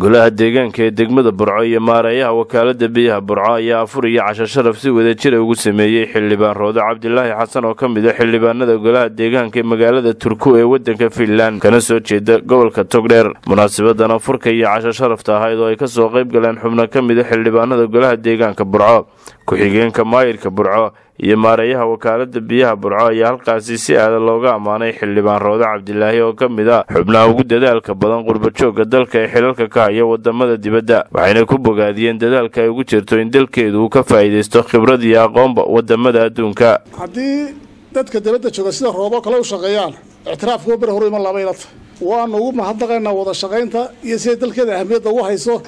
golaha deegaanka ee degmada Burco iyo maareeyaha wakaalada biyaha Burco ayaa afur iyo casho sharaf si wada jir ugu sameeyay xildhibaan Roodo Cabdilaahi Xasan oo kamid ah xildhibaanada golaha deegaanka ee magaalada Turku ee wadanka Finland kana soo jeeda gobolka Togdheer. Munaasabaddan afurka iyo casho sharafta ahayd oo ay ka soo qayb galeen xubno kamid ah xildhibaanada golaha deegaanka Burco, ku-xigeenka maayirka Burco iyo maareeyaha wakaalada biyaha Burco ayaa halkaasi si aad looga amaanay xildhibaan Roodo Cabdilaahi oo kamid ah xubnaha ugu dadaalka badan qurba joogga dalka ee xilalka ka haya wadamada dibadda, waxayna ku bogaadiyeen dadaalka ay ugu jirto in dalkeedu uu ka faa'iideysto khibrad iyo aqoonba wadamada adduunka. haddii dadka dibadda jooga sida Roodo kale u shaqeeyaan ictiraafku bar hore ma laabaynata waan ugu mahadnaqaynaa wada shaqeynta iyo sida dalkeeda ahmiyadda ugu hayso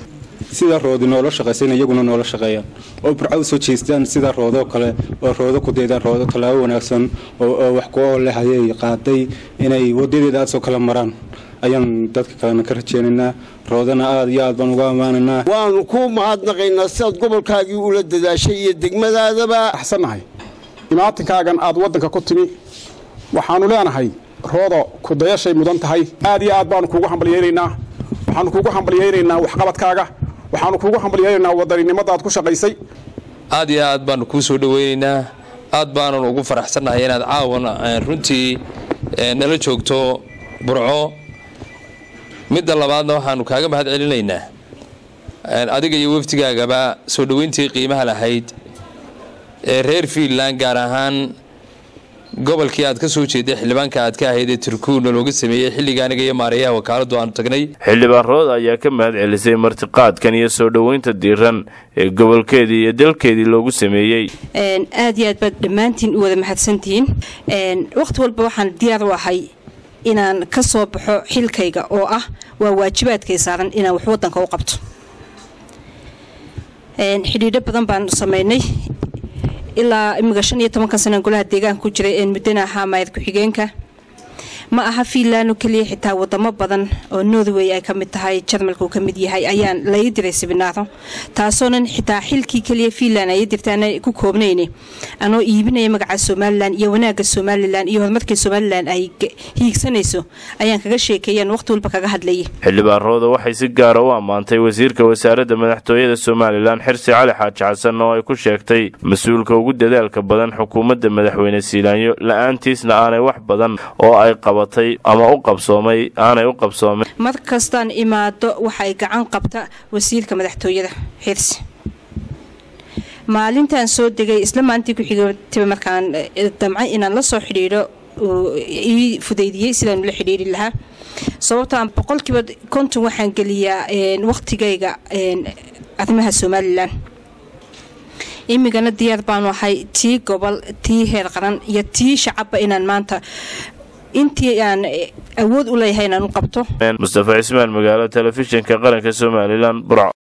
sida Roodo noola shaqeeysan iyaguna noola shaqeeyaan oo Burco soo jeestaan sida Roodo kale oo Roodo ku deedaan Roodo talaabo wanaagsan oo wax ku oo leeyahay qaaday inay wadadeeda soo kala maraan ayaan dadka kalena ka rajeenaynaa. Roodana aad iyo aad baan uga amaananaa. waan ku mahadnaqaynaa sida gobolkaagii ula dadaashay iyo degmadaadaba axsanahay imaatikaagan aad wadanka ku timi waxaanu leenahay Roodo ku dayashay mudan tahay aad iyo aad baan kuugu hambalyeeynaa. waxaan kuugu hambalyeeynaa waxqabadkaaga, waxaan kuugu hambalyeeynaa wadaninimada ku shaqaysay. aad iyo aad baan ku soo dhaweynaynaa, aad baan ugu faraxsanahay inaad caawana runtii nala joogto Burco. midda labaadna waxaanu kaaga mahad celinaynaa adiga iyo waftigaagaba soo dhaweyntii qiimaha lahayd ee reer Finland gaar ahaan gobolkii aad ka soo jeeday xildhibaanka aad ka ahayd ee Turkuuna looga sameeyay xilligaaniga iyo maareeyaha wakaaladu aan tagnay. xildhibaan Roodo ayaa ka mahad celisay martiqaadkan iyo soo dhaweynta diiran ee gobolkeedii iyo dalkeedii loogu sameeyay. aad iyo aad baad dhammaantiin u wada mahadsantihiin. waqti walba waxaan diyaar u ahay inaan ka soo baxo xilkayga oo ah waa waajibaadkay saaran inaan wax wadanka u qabto. xidhiidho badan baan sameynay ilaa imiga 15 sano golaha deegaanka ku jiray mudana ahaa maayir ku-xigeenka. ma aha Finland kaliya xitaa wadamo badan oo Norway ay kamid tahay, Jarmalku kamid yahay ayaan la diray sibinaaro taasoonan xitaa xilkii kaliya Finland ay dirtaan ku koobnayni anoo iibinay magaca Somaliland iyo wanaaga Somaliland iyo horumarka Somaliland ay hiigsanayso ayaan kaga sheekeeyeen waqti walba kaga hadlayay. xildhibaan Roodo waxay si gaar ah u amaantay wasiirka wasaaradda madaxtooyada Somaliland Xirsi Cali Xaaji Xasan oo ay ku sheegtay mas'uulka ugu dadaalka badan xukuumadda madaxweyne Siilaanyo la'aantiisna aanay wax badan oo ay ama u qabsoomay aanay u qabsoomay. markastaan imaado waxay gacan qabta wasiirka madaxtooyada Xirsi. maalintan soo degay isla maantii ku xigtay markaan damcay inaan la soo xiriiro ii fudeydiyay sidaan la xiriiri lahaa sababtaan 100% waxaan galiyaa waqtigayga arrimaha Somaliland. imigana diyaar baan ahay tii gobol, tii heer qaran iyo tii shacabba inaan maanta intii aan awood u leeyahay inaan u qabto. Mustafa Ismaan, magaalo telefishinka qaranka Somaliland, Burco.